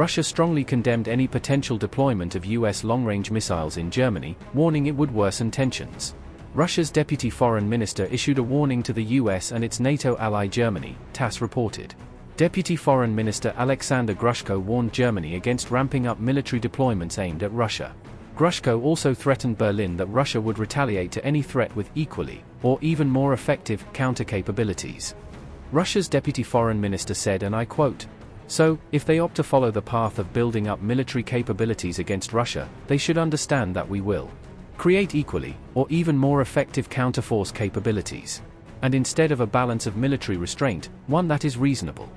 Russia strongly condemned any potential deployment of U.S. long-range missiles in Germany, warning it would worsen tensions. Russia's deputy foreign minister issued a warning to the U.S. and its NATO ally Germany, TASS reported. Deputy Foreign Minister Alexander Grushko warned Germany against ramping up military deployments aimed at Russia. Grushko also threatened Berlin that Russia would retaliate to any threat with equally, or even more effective, counter-capabilities. Russia's deputy foreign minister said, and I quote, "So, if they opt to follow the path of building up military capabilities against Russia, they should understand that we will create equally, or even more effective counterforce capabilities. And instead of a balance of military restraint, one that is reasonable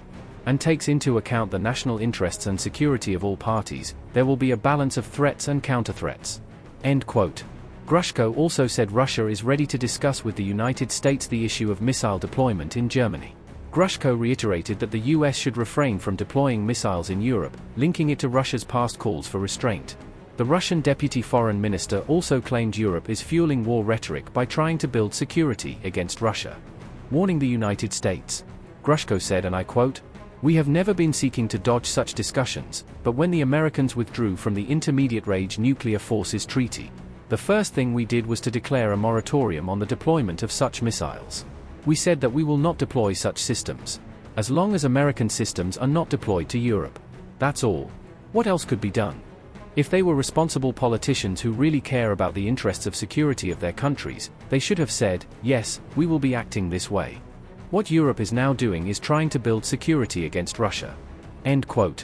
and takes into account the national interests and security of all parties, there will be a balance of threats and counter-threats." End quote. Grushko also said Russia is ready to discuss with the United States the issue of missile deployment in Germany. Grushko reiterated that the US should refrain from deploying missiles in Europe, linking it to Russia's past calls for restraint. The Russian deputy foreign minister also claimed Europe is fueling war rhetoric by trying to build security against Russia. Warning the United States, Grushko said, and I quote, "We have never been seeking to dodge such discussions, but when the Americans withdrew from the Intermediate Range Nuclear Forces Treaty, the first thing we did was to declare a moratorium on the deployment of such missiles. We said that we will not deploy such systems, as long as American systems are not deployed to Europe. That's all. What else could be done? If they were responsible politicians who really care about the interests of security of their countries, they should have said, yes, we will be acting this way. What Europe is now doing is trying to build security against Russia." End quote.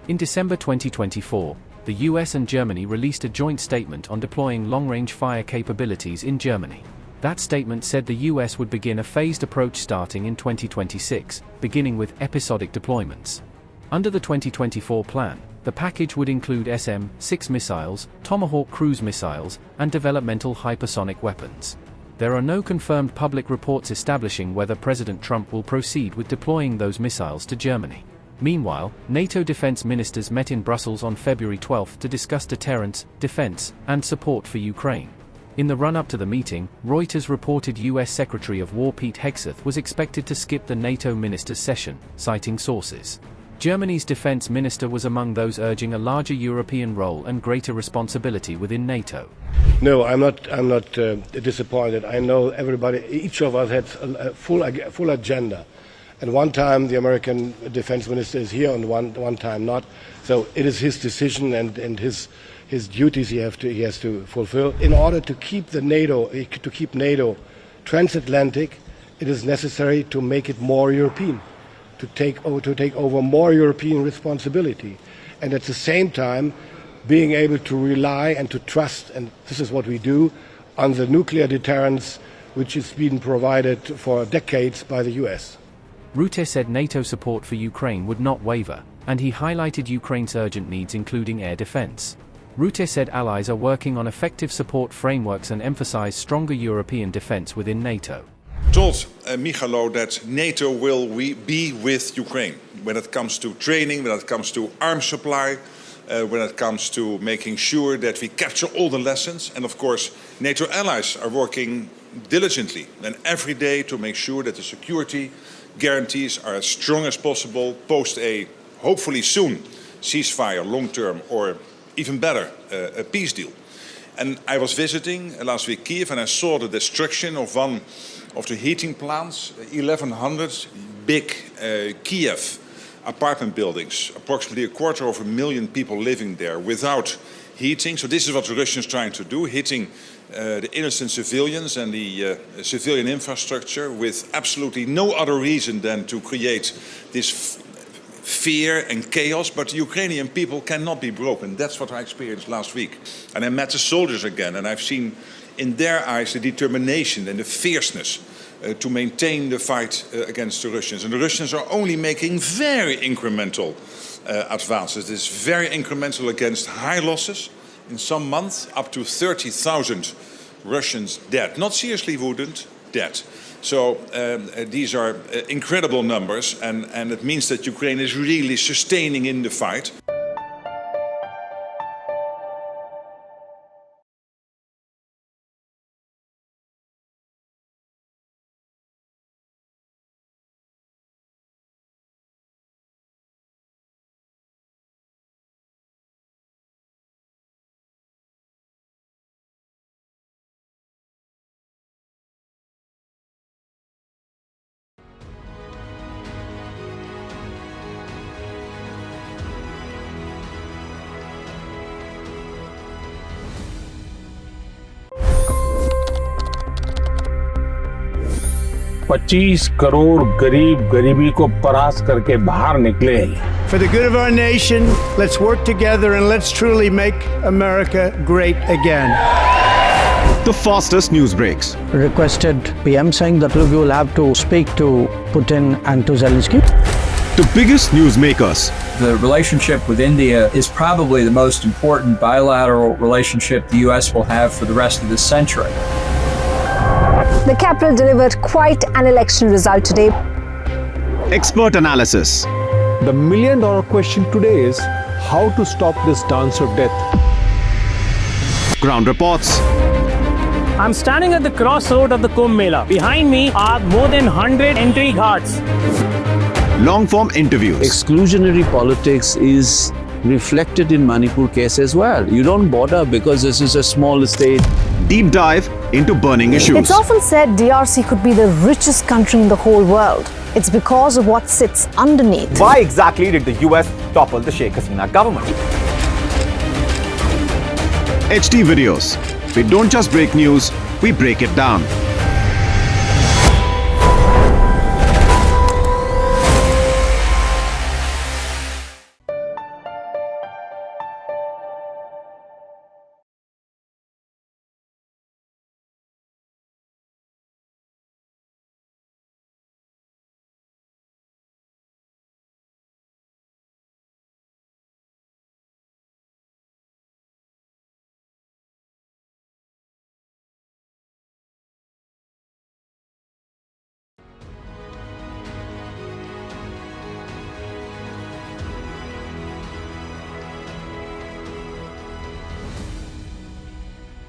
In December 2024, the US and Germany released a joint statement on deploying long-range fire capabilities in Germany. That statement said the US would begin a phased approach starting in 2026, beginning with episodic deployments. Under the 2024 plan, the package would include SM-6 missiles, Tomahawk cruise missiles, and developmental hypersonic weapons. There are no confirmed public reports establishing whether President Trump will proceed with deploying those missiles to Germany. Meanwhile, NATO defense ministers met in Brussels on February 12 to discuss deterrence, defense, and support for Ukraine. In the run-up to the meeting, Reuters reported US Secretary of War Pete Hegseth was expected to skip the NATO ministers' session, citing sources. Germany's defense minister was among those urging a larger European role and greater responsibility within NATO. No, I'm not disappointed. I know everybody, each of us had a full agenda. And one time the American defense minister is here and one time not. So it is his decision and his duties he has to fulfill. In order to keep NATO transatlantic, it is necessary to make it more European, to take over more European responsibility, and at the same time being able to rely and to trust, and this is what we do, on the nuclear deterrence which has been provided for decades by the US. Rutte said NATO support for Ukraine would not waver, and he highlighted Ukraine's urgent needs including air defense. Rutte said allies are working on effective support frameworks and emphasized stronger European defense within NATO. Told Michalo that NATO will be with Ukraine when it comes to training, when it comes to arms supply, when it comes to making sure that we capture all the lessons. And of course, NATO allies are working diligently and every day to make sure that the security guarantees are as strong as possible post a hopefully soon ceasefire, long-term, or even better, a peace deal. And I was visiting last week Kiev and I saw the destruction of one of the heating plants, 1,100 big Kiev apartment buildings, approximately 250,000 people living there without heating. So this is what the Russians are trying to do, hitting the innocent civilians and the civilian infrastructure with absolutely no other reason than to create this fear and chaos. But the Ukrainian people cannot be broken. That's what I experienced last week. And I met the soldiers again, and I've seen in their eyes the determination and the fierceness to maintain the fight against the Russians. And the Russians are only making very incremental advances. It is very incremental against high losses. In some months, up to 30,000 Russians dead. Not seriously wounded, dead. So these are incredible numbers, and it means that Ukraine is really sustaining in the fight. 25 crore गरीब गरीबी को परास्त करके बाहर निकले। For the good of our nation, let's work together and let's truly make America great again. The fastest news breaks. Requested PM saying that look, you will have to speak to Putin and to Zelensky. The biggest newsmakers. The relationship with India is probably the most important bilateral relationship the U.S. will have for the rest of this century. The capital delivered quite an election result today. Expert analysis. The million-dollar question today is how to stop this dance of death. Ground reports. I'm standing at the crossroad of the Kumbh Mela. Behind me are more than 100 entry ghats. Long-form interviews. Exclusionary politics is reflected in Manipur case as well. You don't bother because this is a small state. Deep dive into burning issues. It's often said DRC could be the richest country in the whole world. It's because of what sits underneath. Why exactly did the US topple the Sheikh Hasina government? HD videos. We don't just break news, we break it down.